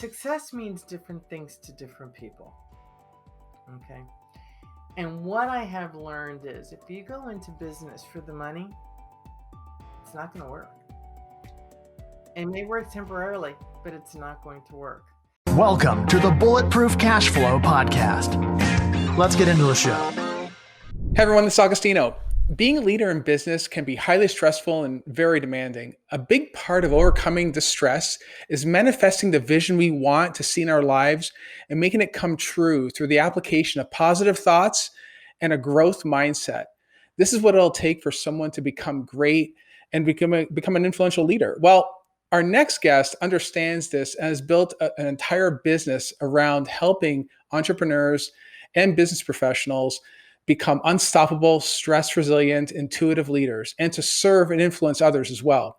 success means different things to different people. Okay. And what I have learned is if you go into business for the money, it's not going to work. It may work temporarily, but it's not going to work. Welcome to the Bulletproof Cashflow podcast. Let's get into the show. Hey everyone, this is Augustino. Being a leader in business can be highly stressful and very demanding. A big part of overcoming the stress is manifesting the vision we want to see in our lives and making it come true through the application of positive thoughts and a growth mindset. This is what it'll take for someone to become great and become an influential leader. Well, our next guest understands this and has built an entire business around helping entrepreneurs and business professionals become unstoppable, stress-resilient, intuitive leaders, and to serve and influence others as well.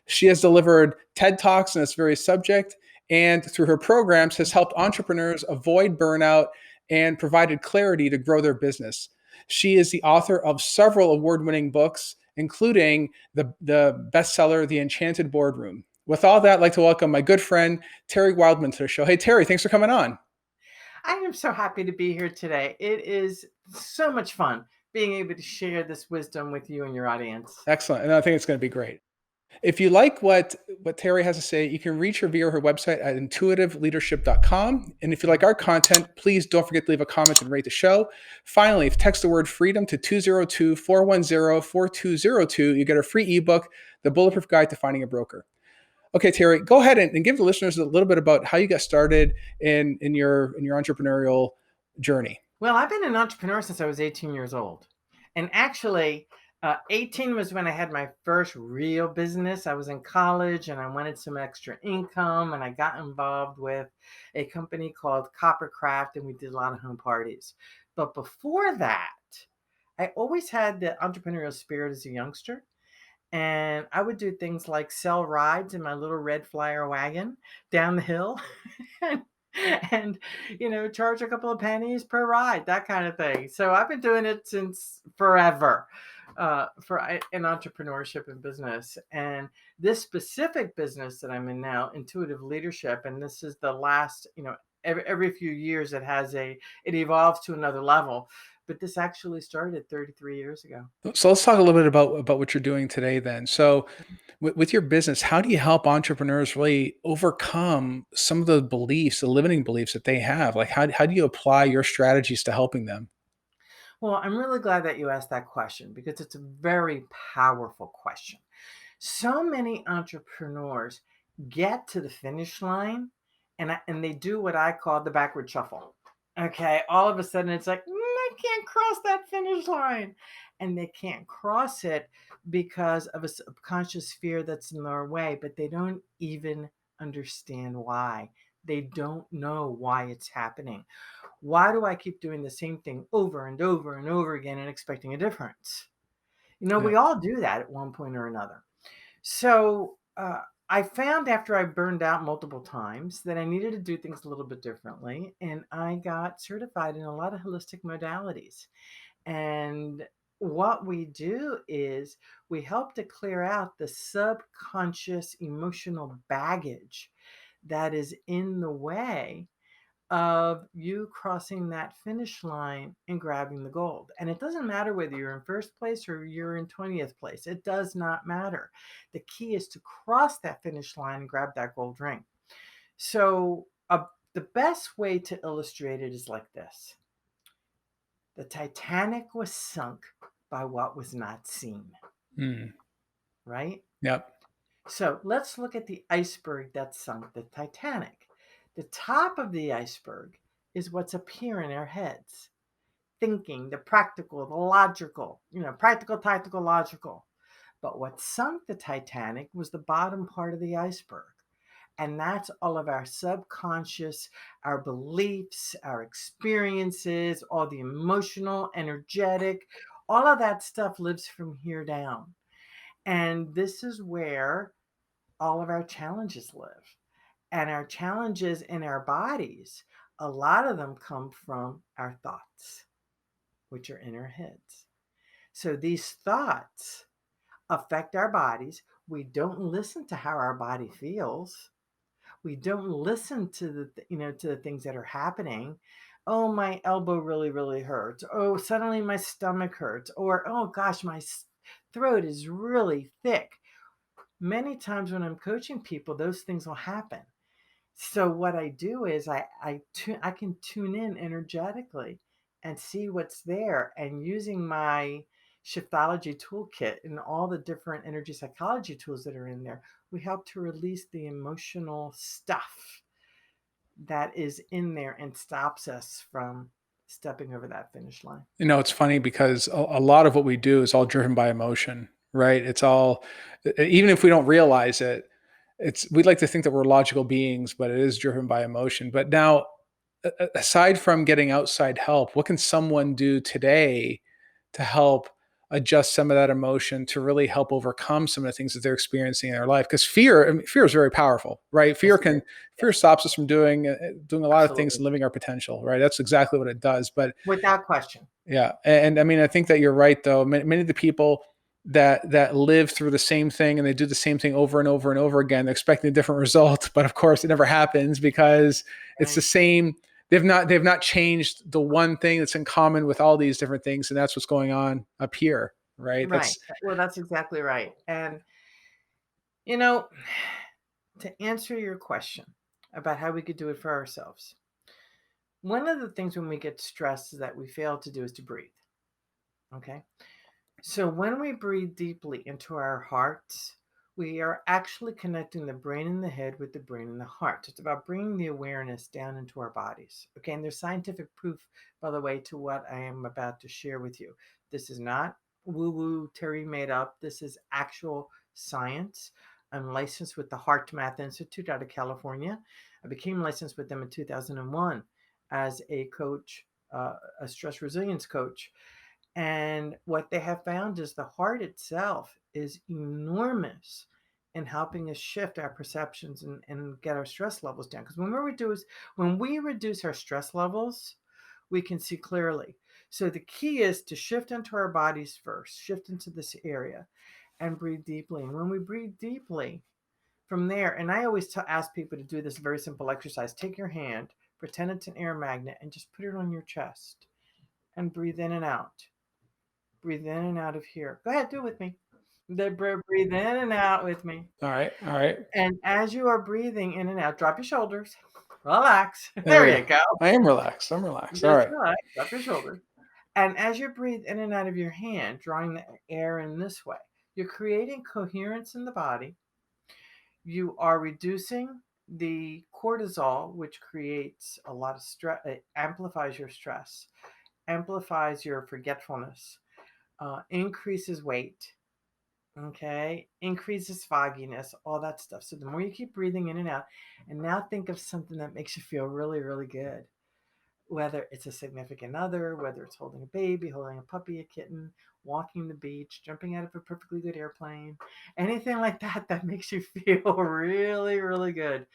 She has delivered TED Talks on this very subject, and through her programs has helped entrepreneurs avoid burnout and provided clarity to grow their business. She is the author of several award-winning books, including the bestseller, The Enchanted Boardroom. With all that, I'd like to welcome my good friend, Terry Wildemann, to the show. Hey, Terry, thanks for coming on. I am so happy to be here today. It is so much fun being able to share this wisdom with you and your audience. Excellent. And I think it's going to be great. If you like what Terry has to say, you can reach her via her website at intuitiveleadership.com. And if you like our content, please don't forget to leave a comment and rate the show. Finally, if you text the word freedom to 202-410-4202, you get a free ebook, The Bulletproof Guide to Finding a Broker. Okay, Terry, go ahead and give the listeners a little bit about how you got started in your entrepreneurial journey. Well, I've been an entrepreneur since I was 18 years old. And actually, 18 was when I had my first real business. I was in college and I wanted some extra income, and I got involved with a company called Coppercraft, and we did a lot of home parties. But before that, I always had the entrepreneurial spirit as a youngster. And I would do things like sell rides in my little red flyer wagon down the hill and charge a couple of pennies per ride, that kind of thing. So I've been doing it since forever in entrepreneurship and business. And this specific business that I'm in now, Intuitive Leadership, and this is the last, every few years it evolves to another level. But this actually started 33 years ago. So let's talk a little bit about what you're doing today then. So with your business, how do you help entrepreneurs really overcome some of the beliefs, the limiting beliefs that they have? Like how do you apply your strategies to helping them? Well, I'm really glad that you asked that question because it's a very powerful question. So many entrepreneurs get to the finish line and they do what I call the backward shuffle. Okay, all of a sudden it's like, I can't cross that finish line. And they can't cross it because of a subconscious fear that's in their way, but they don't even understand why. They don't know why it's happening. Why do I keep doing the same thing over and over and over again and expecting a difference? We all do that at one point or another. So I found after I burned out multiple times that I needed to do things a little bit differently. And I got certified in a lot of holistic modalities. And what we do is we help to clear out the subconscious emotional baggage that is in the way of you crossing that finish line and grabbing the gold. And it doesn't matter whether you're in first place or you're in 20th place. It does not matter. The key is to cross that finish line and grab that gold ring. So the best way to illustrate it is like this. The Titanic was sunk by what was not seen. Right? Yep. So let's look at the iceberg that sunk the Titanic. The top of the iceberg is what's up here in our heads. Thinking, the practical, the logical, practical, tactical, logical. But what sunk the Titanic was the bottom part of the iceberg. And that's all of our subconscious, our beliefs, our experiences, all the emotional, energetic, all of that stuff lives from here down. And this is where all of our challenges live. And our challenges in our bodies, a lot of them come from our thoughts, which are in our heads. So these thoughts affect our bodies. We don't listen to how our body feels. We don't listen to to the things that are happening. Oh, my elbow really, really hurts. Oh, suddenly my stomach hurts. Or, oh gosh, my throat is really thick. Many times when I'm coaching people, those things will happen. So what I do is I can tune in energetically and see what's there, and using my shiftology toolkit and all the different energy psychology tools that are in there, we help to release the emotional stuff that is in there and stops us from stepping over that finish line. It's funny because a lot of what we do is all driven by emotion, right? It's all, even if we don't realize it, we'd like to think that we're logical beings, but it is driven by emotion. But now, aside from getting outside help, what can someone do today to help adjust some of that emotion to really help overcome some of the things that they're experiencing in their life? Because fear, I mean, fear is very powerful, right? Yes, Fear stops us from doing a lot of things absolutely, and living our potential, right? That's exactly what it does. But without question. yeah, and I mean, I think that you're right, though. Many of the people that live through the same thing and they do the same thing over and over and over again, they're expecting a different result, but of course, it never happens because it's the Right, same. They've not changed the one thing that's in common with all these different things, and that's what's going on up here, right? right. Well, that's exactly right. And you know, to answer your question about how we could do it for ourselves, one of the things when we get stressed that we fail to do is to breathe. Okay. So when we breathe deeply into our hearts, we are actually connecting the brain and the head with the brain and the heart. It's about bringing the awareness down into our bodies. Okay. And there's scientific proof, by the way, to what I am about to share with you. This is not woo woo Terry made up. This is actual science. I'm licensed with the Heart Math Institute out of California. I became licensed with them in 2001 as a coach, a stress resilience coach. And what they have found is the heart itself is enormous in helping us shift our perceptions and get our stress levels down. Because when we reduce our stress levels, we can see clearly. So the key is to shift into our bodies first, shift into this area and breathe deeply. And when we breathe deeply from there, and I always ask people to do this very simple exercise. Take your hand, pretend it's an air magnet, and just put it on your chest and breathe in and out. Breathe in and out of here. Go ahead, do it with me. Breathe in and out with me. All right, all right. And as you are breathing in and out, drop your shoulders. Relax. There There we you go. go. I am relaxed. I'm relaxed. All Just right. relax. Drop your shoulders. And as you breathe in and out of your hand, drawing the air in this way, you're creating coherence in the body. You are reducing the cortisol, which creates a lot of stress. It amplifies your stress, amplifies your forgetfulness, increases weight, okay, increases fogginess, all that stuff. So the more you keep breathing in and out, and now think of something that makes you feel really, really good, whether it's a significant other, whether it's holding a baby, holding a puppy, a kitten, walking the beach, jumping out of a perfectly good airplane, anything like that that makes you feel really, really good.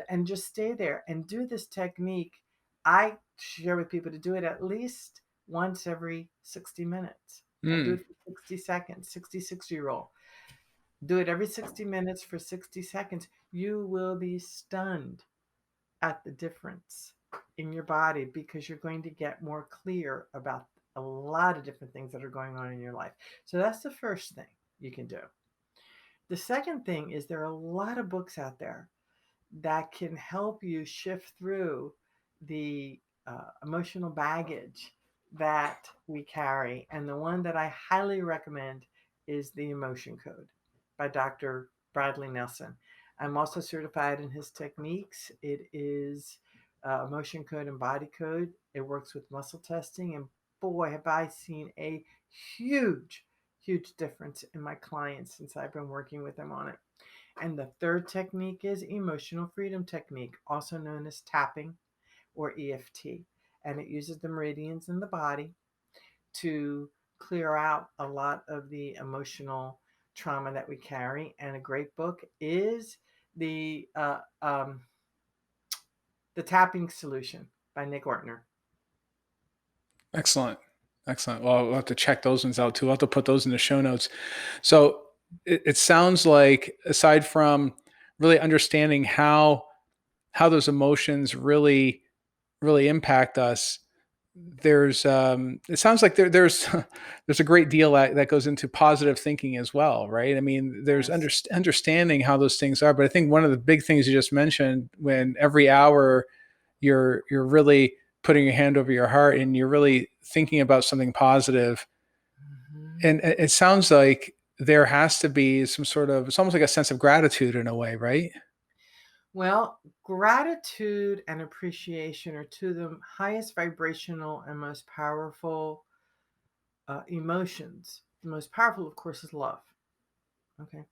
And just stay there and do this technique. I share with people to do it at least once every 60 minutes and do Mm. it for 60 seconds, 60 rule. Do it every 60 minutes for 60 seconds. You will be stunned at the difference in your body because you're going to get more clear about a lot of different things that are going on in your life. So that's the first thing you can do. The second thing is there are a lot of books out there that can help you shift through the emotional baggage that we carry. And the one that I highly recommend is The Emotion Code by Dr. Bradley Nelson. I'm also certified in his techniques. It is emotion code and body code. It works with muscle testing. And boy, have I seen a huge, huge difference in my clients since I've been working with them on it. And the third technique is emotional freedom technique, also known as tapping or EFT. And it uses the meridians in the body to clear out a lot of the emotional trauma that we carry. And a great book is the uh, um, the Tapping Solution by Nick Ortner. Excellent. Excellent. Well, we'll have to check those ones out too. I'll have to put those in the show notes. So it sounds like, aside from really understanding how how those emotions really impact us, there's it sounds like there's there's a great deal that goes into positive thinking as well, right? I mean, there's Yes. understanding how those things are, but I think one of the big things you just mentioned, when every hour you're really putting your hand over your heart and you're really thinking about something positive, Mhm. and it sounds like there has to be some sort of, it's almost like a sense of gratitude in a way, right? Well, gratitude and appreciation are two of the highest vibrational and most powerful emotions. The most powerful, of course, is love. Okay.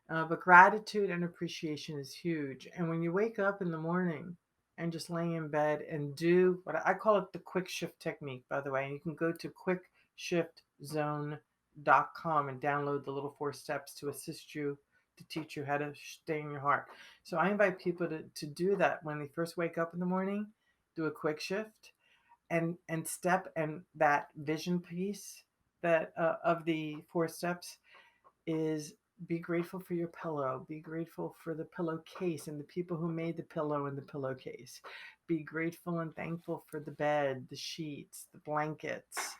But gratitude and appreciation is huge. And when you wake up in the morning and just lay in bed and do what I call it, the quick shift technique, by the way, and you can go to quickshiftzone.com and download the little 4 steps to assist you to teach you how to stay in your heart. So I invite people to do that when they first wake up in the morning, do a quick shift and step, and that vision piece that of the 4 steps is be grateful for your pillow. Be grateful for the pillowcase and the people who made the pillow and the pillowcase. Be grateful and thankful for the bed, the sheets, the blankets.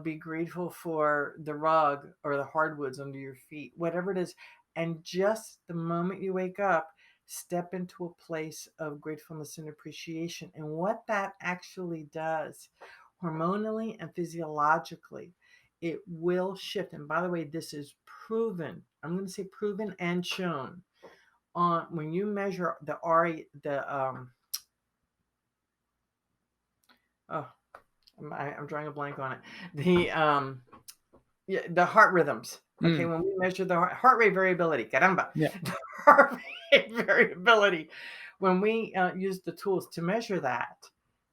Be grateful for the rug or the hardwoods under your feet, whatever it is. And just the moment you wake up, step into a place of gratefulness and appreciation. And what that actually does, hormonally and physiologically, it will shift. And by the way, this is proven. I'm going to say proven and shown on when you measure the RE, oh, I'm drawing a blank on it. The Yeah, the heart rhythms. Okay, Mm, when we measure the heart rate variability, caramba, yeah. the heart rate variability, when we use the tools to measure that,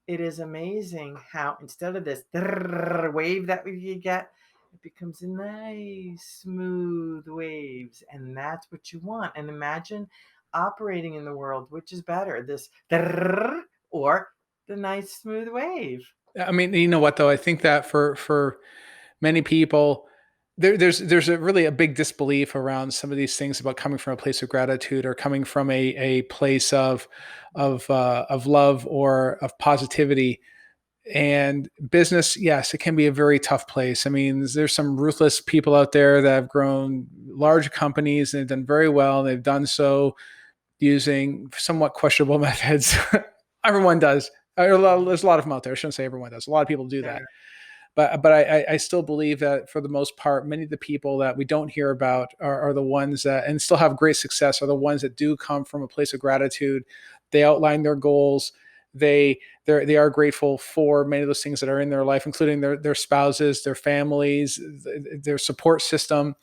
it is amazing how instead of this wave that we get, it becomes a nice, smooth waves, and that's what you want. And imagine operating in the world, which is better, this or the nice, smooth wave. I mean, you know what though? I think that for many people, there's a really a big disbelief around some of these things about coming from a place of gratitude or coming from a place of love or of positivity. And business, yes, it can be a very tough place. I mean, there's some ruthless people out there that have grown large companies and have done very well. They've done so using somewhat questionable methods. Everyone does. There's a lot of them out there. I shouldn't say everyone does. A lot of people do that. Sure. But I still believe that for the most part, many of the people that we don't hear about are the ones that, and still have great success, are the ones that do come from a place of gratitude. They outline their goals. They are grateful for many of those things that are in their life, including their spouses, their families, their support system.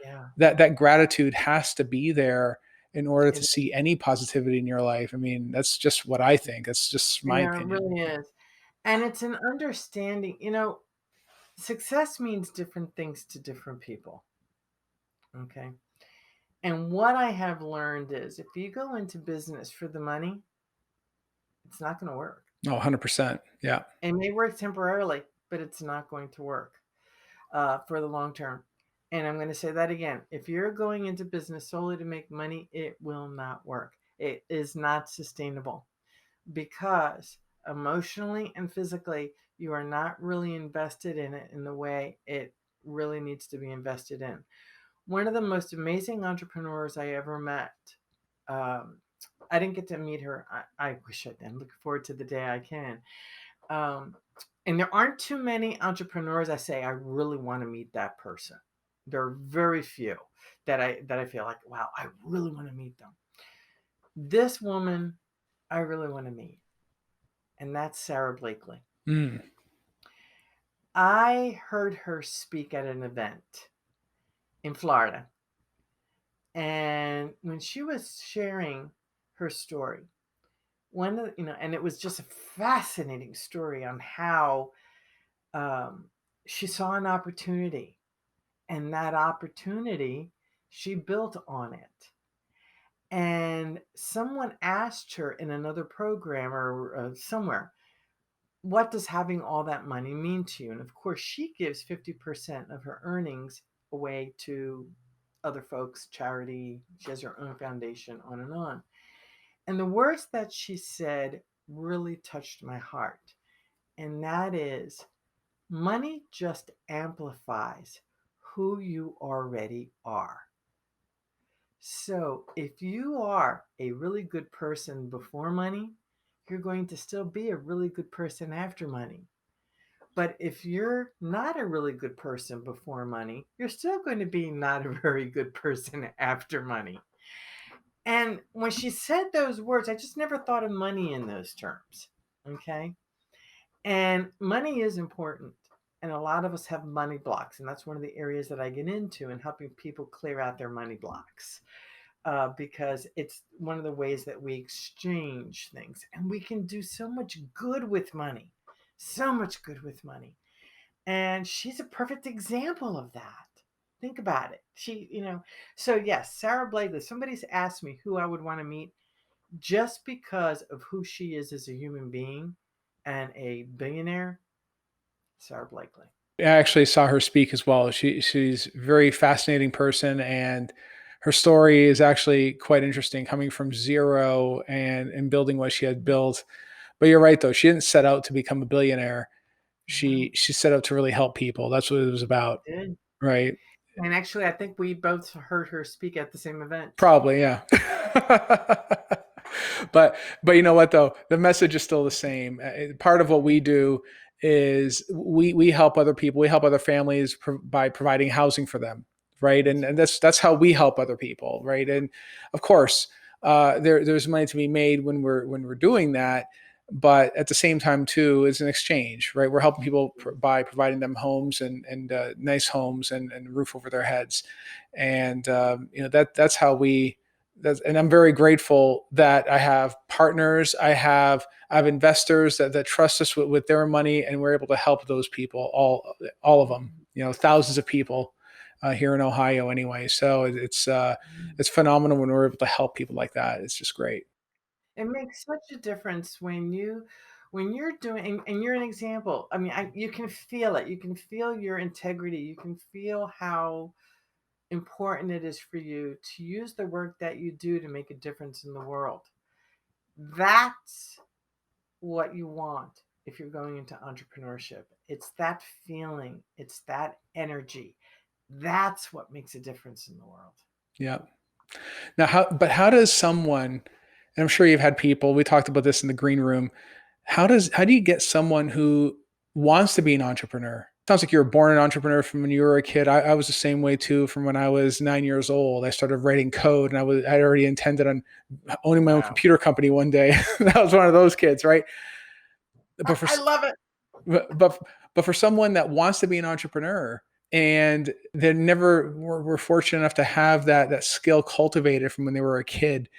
Yeah. That gratitude has to be there in order to It see any positivity in your life. I mean, that's just what I think. That's just my Yeah, it opinion. really is. And it's an understanding, success means different things to different people. Okay. And what I have learned is if you go into business for the money, it's not going to work. Oh, 100%. Yeah. It may work temporarily, but it's not going to work for the long term. And I'm going to say that again. If you're going into business solely to make money, it will not work. It is not sustainable, because emotionally and physically, you are not really invested in it in the way it really needs to be invested in. One of the most amazing entrepreneurs I ever met, um, I didn't get to meet her. I wish I did. I'm looking forward to the day I can. Um, and there aren't too many entrepreneurs I say I really want to meet that person. There are very few that I feel like, wow, I really want to meet them. This woman, I really want to meet, and that's Sarah Blakely. Mm. I heard her speak at an event in Florida. And when she was sharing her story, and it was just a fascinating story on how um, she saw an opportunity, and that opportunity, she built on it. And someone asked her in another program or somewhere, what does having all that money mean to you? And of course, she gives 50% of her earnings away to other folks, charity. She has her own foundation, on and on. And the words that she said really touched my heart. And that is, money just amplifies who you already are. So if you are a really good person before money, you're going to still be a really good person after money. But if you're not a really good person before money, you're still going to be not a very good person after money. And when she said those words, I just never thought of money in those terms. Okay. And money is important. And a lot of us have money blocks. And that's one of the areas that I get into in helping people clear out their money blocks. Because it's one of the ways that we exchange things. And we can do so much good with money. So much good with money. And she's a perfect example of that. Think about it. So yes, Sarah Blakely, somebody's asked me who I would want to meet just because of who she is as a human being and a billionaire. Sarah Blakely. I actually saw her speak as well. She's a very fascinating person, and her story is actually quite interesting, coming from zero and building what she had built. But you're right, though. She didn't set out to become a billionaire. No, She set out to really help people. That's what it was she about, did. right? And actually, I think we both heard her speak at the same event. Probably, yeah. But you know what though, the message is still the same. Part of what we do is we help other people, we help other families by providing housing for them, right? And that's how we help other people, right? And of course, there's money to be made when we're doing that, but at the same time too, it's an exchange, right? We're helping people by providing them homes and nice homes and a roof over their heads, and that's how we. And I'm very grateful that I have partners, I have investors that trust us with their money, and we're able to help those people, all of them, thousands of people here in Ohio anyway. So it's phenomenal when we're able to help people like that. It's just great. It makes such a difference when you're doing and you're an example. I mean, you can feel it. You can feel your integrity. You can feel how important it is for you to use the work that you do to make a difference in the world. That's what you want if you're going into entrepreneurship. It's that feeling, it's that energy. That's what makes a difference in the world. Yeah. Now, how does someone, and I'm sure you've had people, we talked about this in the green room. How do you get someone who wants to be an entrepreneur? Sounds like you were born an entrepreneur from when you were a kid. I was the same way too. From when I was 9 years old, I started writing code, and I already intended on owning my own Wow. computer company one day. That was one of those kids, right? But for I love it. but but for someone that wants to be an entrepreneur and they never were fortunate enough to have that skill cultivated from when they were a kid,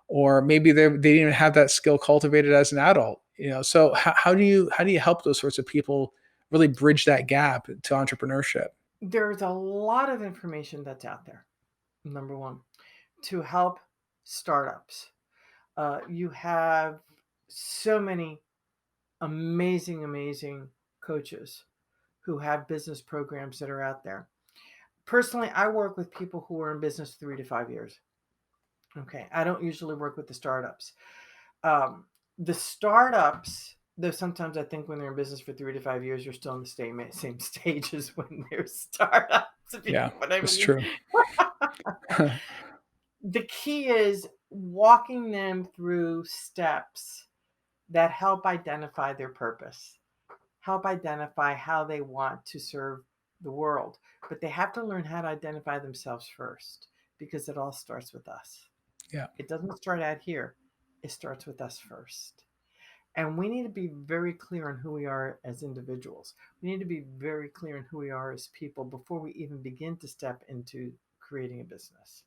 or maybe they didn't even have that skill cultivated as an adult, so how do you help those sorts of people really bridge that gap to entrepreneurship? There's a lot of information that's out there. Number one, to help startups. You have so many amazing, amazing coaches who have business programs that are out there. Personally, I work with people who are in business 3 to 5 years. Okay. I don't usually work with the startups. The startups, though sometimes I think when they're in business for 3 to 5 years, you're still in the same stage as when they're startups, if you Yeah, know what I that's mean. true. The key is walking them through steps that help identify their purpose, help identify how they want to serve the world. But they have to learn how to identify themselves first because it all starts with us. Yeah. It doesn't start out here, it starts with us first. And we need to be very clear on who we are as individuals. We need to be very clear on who we are as people before we even begin to step into creating a business.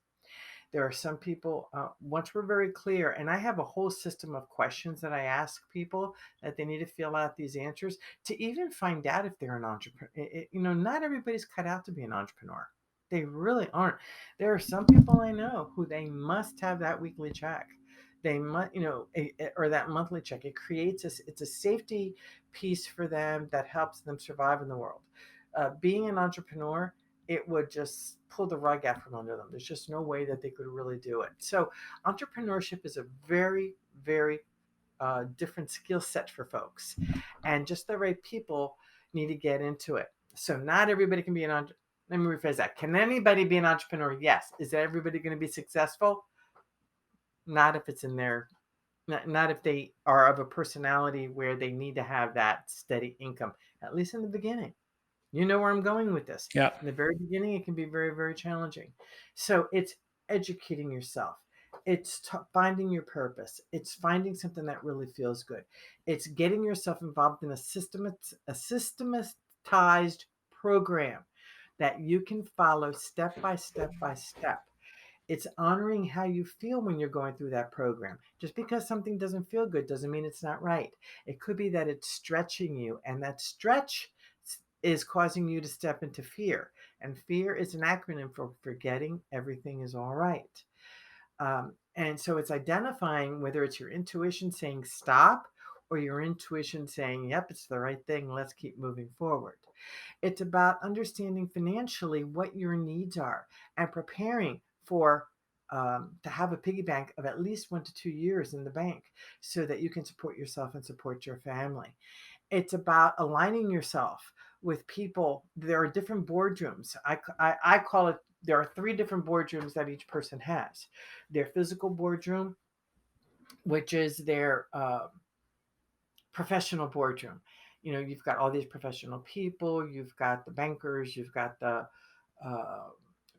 There are some people, once we're very clear, and I have a whole system of questions that I ask people that they need to fill out these answers to even find out if they're an entrepreneur. Not everybody's cut out to be an entrepreneur. They really aren't. There are some people I know who they must have that weekly check. They must, or that monthly check. It's a safety piece for them that helps them survive in the world. Being an entrepreneur it would just pull the rug out from under them. There's just no way that they could really do it. So entrepreneurship is a very, very different skill set for folks, and just the right people need to get into it. So not everybody can be an entrepreneur. Let me rephrase that. Can anybody be an entrepreneur? Yes. Is everybody going to be successful? Not if it's in their, not if they are of a personality where they need to have that steady income, at least in the beginning. You know where I'm going with this. Yeah. In the very beginning, it can be very, very challenging. So it's educating yourself. It's finding your purpose. It's finding something that really feels good. It's getting yourself involved in a systematized program that you can follow step by step by step. It's honoring how you feel when you're going through that program. Just because something doesn't feel good doesn't mean it's not right. It could be that it's stretching you, and that stretch is causing you to step into fear. And fear is an acronym for forgetting everything is all right. And so it's identifying whether it's your intuition saying stop or your intuition saying, yep, it's the right thing. Let's keep moving forward. It's about understanding financially what your needs are and preparing for to have a piggy bank of at least 1 to 2 years in the bank so that you can support yourself and support your family. It's about aligning yourself with people. There are different boardrooms. I call it, there are 3 different boardrooms that each person has. Their physical boardroom, which is their professional boardroom. You know, you've got all these professional people, you've got the bankers, you've got the uh,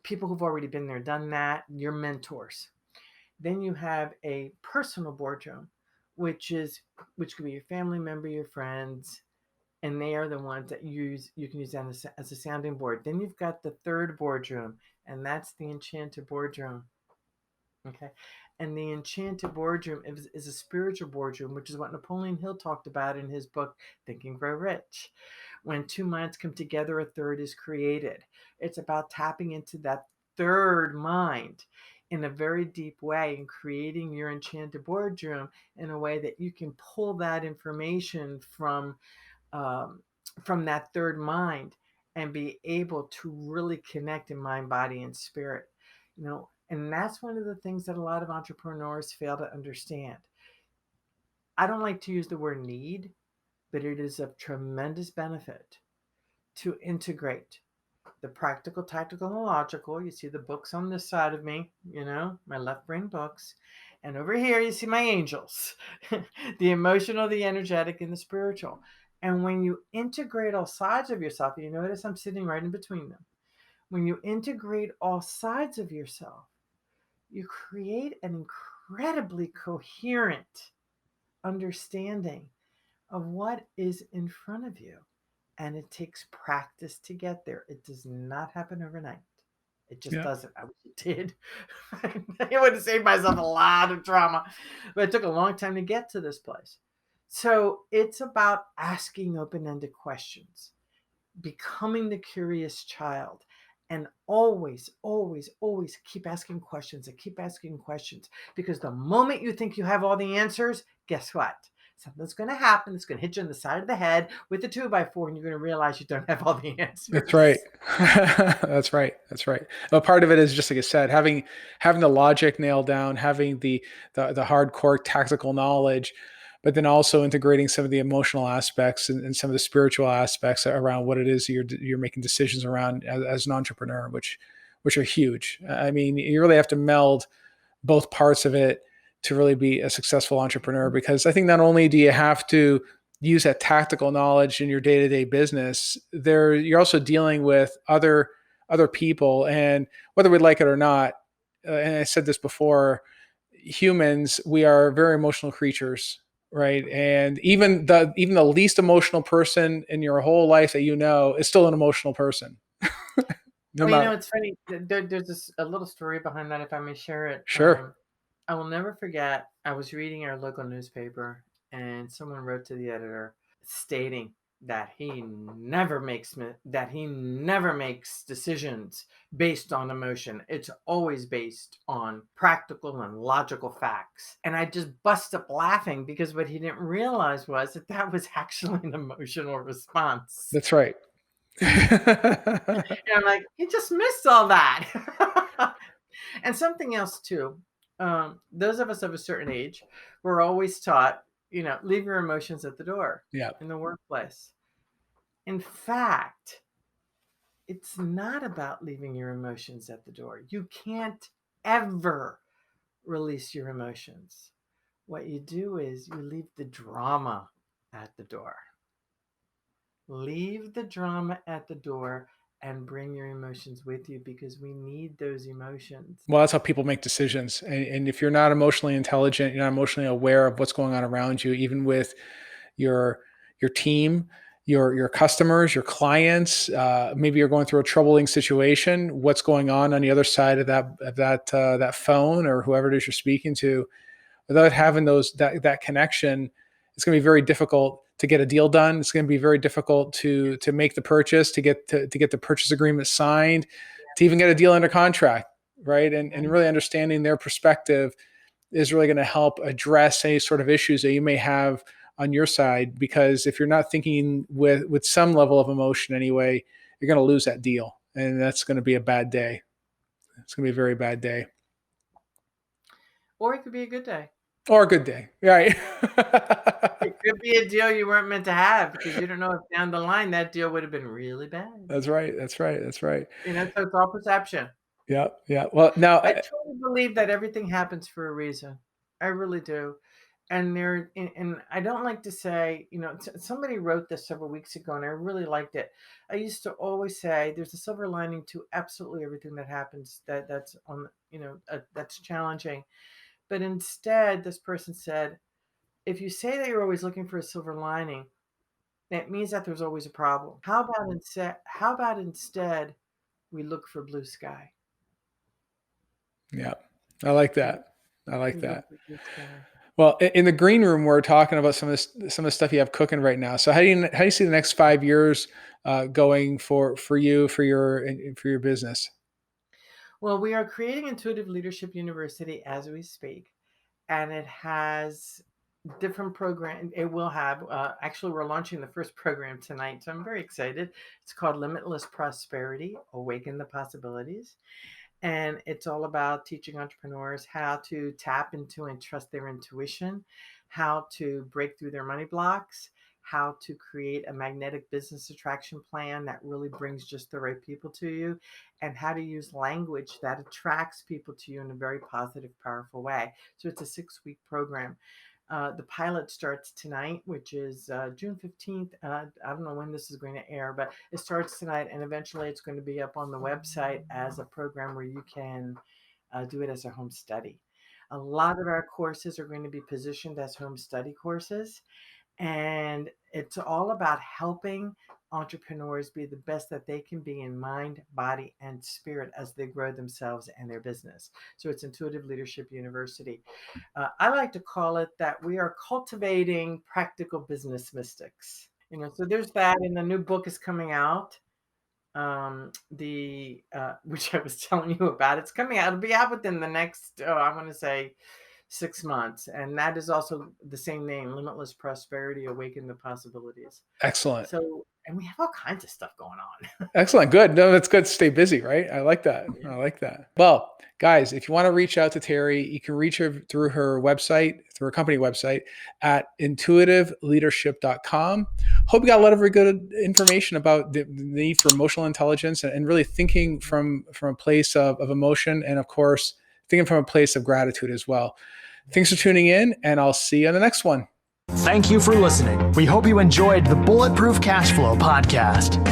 people who've already been there, done that, your mentors. Then you have a personal boardroom, which could be your family member, your friends, and they are the ones that you can use that as a sounding board. Then you've got the third boardroom, and that's the Enchanted Boardroom. Okay. And the Enchanted Boardroom is a spiritual boardroom, which is what Napoleon Hill talked about in his book, Think and Grow Rich. When 2 minds come together, a third is created. It's about tapping into that third mind in a very deep way and creating your Enchanted Boardroom in a way that you can pull that information um, from that third mind and be able to really connect in mind, body, and spirit. You know, and that's one of the things that a lot of entrepreneurs fail to understand. I don't like to use the word need, but it is of tremendous benefit to integrate the practical, tactical, and logical. You see the books on this side of me, you know, my left brain books. And over here, you see my angels, the emotional, the energetic, and the spiritual. And when you integrate all sides of yourself, you notice I'm sitting right in between them. When you integrate all sides of yourself, you create an incredibly coherent understanding of what is in front of you. And it takes practice to get there. It does not happen overnight. It just Yeah. doesn't. I wish it did. I would have saved myself a lot of trauma. But it took a long time to get to this place. So it's about asking open ended questions, becoming the curious child, and always, always, always keep asking questions and keep asking questions. Because the moment you think you have all the answers, guess what? Something's going to happen. It's going to hit you in the side of the head with a 2x4, and you're going to realize you don't have all the That's right. answers. That's right. That's right. A part of it is just like I said, having the logic nailed down, having the hardcore tactical knowledge, but then also integrating some of the emotional aspects and some of the spiritual aspects around what it is you're making decisions around as an entrepreneur, which are huge. I mean, you really have to meld both parts of it to really be a successful entrepreneur, because I think not only do you have to use that tactical knowledge in your day-to-day business, there you're also dealing with other people, and whether we like it or not, and I said this before, humans, we are very emotional creatures, right? And even the least emotional person in your whole life that you know is still an emotional person, no Well, you know, matter. it's funny. There's a little story behind that, if I may share it. Sure. I will never forget. I was reading our local newspaper, and someone wrote to the editor stating that he never makes decisions based on emotion. It's always based on practical and logical facts. And I just bust up laughing because what he didn't realize was that that was actually an emotional response. That's right. And I'm like, you just missed all that. And something else too. Those of us of a certain age were always taught, leave your emotions at the door Yeah. in the workplace. In fact, it's not about leaving your emotions at the door. You can't ever release your emotions. What you do is you leave the drama at the door. Leave the drama at the door and bring your emotions with you, because we need those emotions. Well, that's how people make decisions. And if you're not emotionally intelligent, you're not emotionally aware of what's going on around you, even with your team, your customers, your clients. Maybe you're going through a troubling situation. What's going on the other side of that phone, or whoever it is you're speaking to? Without having that connection, it's going to be very difficult to get a deal done. It's going to be very difficult to make the purchase, to get the purchase agreement signed, to even get a deal under contract, right? And really understanding their perspective is really going to help address any sort of issues that you may have on your side. Because if you're not thinking with some level of emotion anyway, you're going to lose that deal, and that's going to be a bad day. It's going to be a very bad day. Or it could be a good day. Or a good day, right? It could be a deal you weren't meant to have, because you don't know if down the line that deal would have been really bad. That's right. So it's all perception. Yeah. Well, now I truly believe that everything happens for a reason. I really do. And I don't like to say, somebody wrote this several weeks ago, and I really liked it. I used to always say there's a silver lining to absolutely everything that happens that's on, that's challenging. But instead, this person said, if you say that you're always looking for a silver lining, that means that there's always a problem. How about instead we look for blue sky? Yeah, I like that. Well, Well, in the green room, we're talking about some of the stuff you have cooking right now. So how do you see the next 5 years going for you, for your business? Well, we are creating Intuitive Leadership University as we speak, and it has different programs. It will have, actually, we're launching the first program tonight, so I'm very excited. It's called Limitless Prosperity, Awaken the Possibilities. And it's all about teaching entrepreneurs how to tap into and trust their intuition, how to break through their money blocks, how to create a magnetic business attraction plan that really brings just the right people to you, and how to use language that attracts people to you in a very positive, powerful way. So it's a 6-week program. The pilot starts tonight, which is June 15th. I don't know when this is going to air, but it starts tonight, and eventually it's going to be up on the website as a program where you can do it as a home study. A lot of our courses are going to be positioned as home study courses, and it's all about helping entrepreneurs be the best that they can be in mind, body, and spirit as they grow themselves and their business. So it's Intuitive Leadership University. I like to call it that we are cultivating practical business mystics. So there's that, and the new book is coming out. Which I was telling you about. It's coming out. It'll be out within the next, I want to say, 6 months, and that is also the same name, Limitless Prosperity, Awaken the Possibilities. Excellent. So, and we have all kinds of stuff going on. Excellent. Good. No, that's good to stay busy, right? I like that. Yeah. I like that. Well, guys, if you want to reach out to Terry, you can reach her through her website, through her company website at intuitiveleadership.com. Hope you got a lot of very good information about the need for emotional intelligence and really thinking from a place of emotion, and of course, thinking from a place of gratitude as well. Thanks for tuning in, and I'll see you on the next one. Thank you for listening. We hope you enjoyed the Bulletproof Cashflow podcast.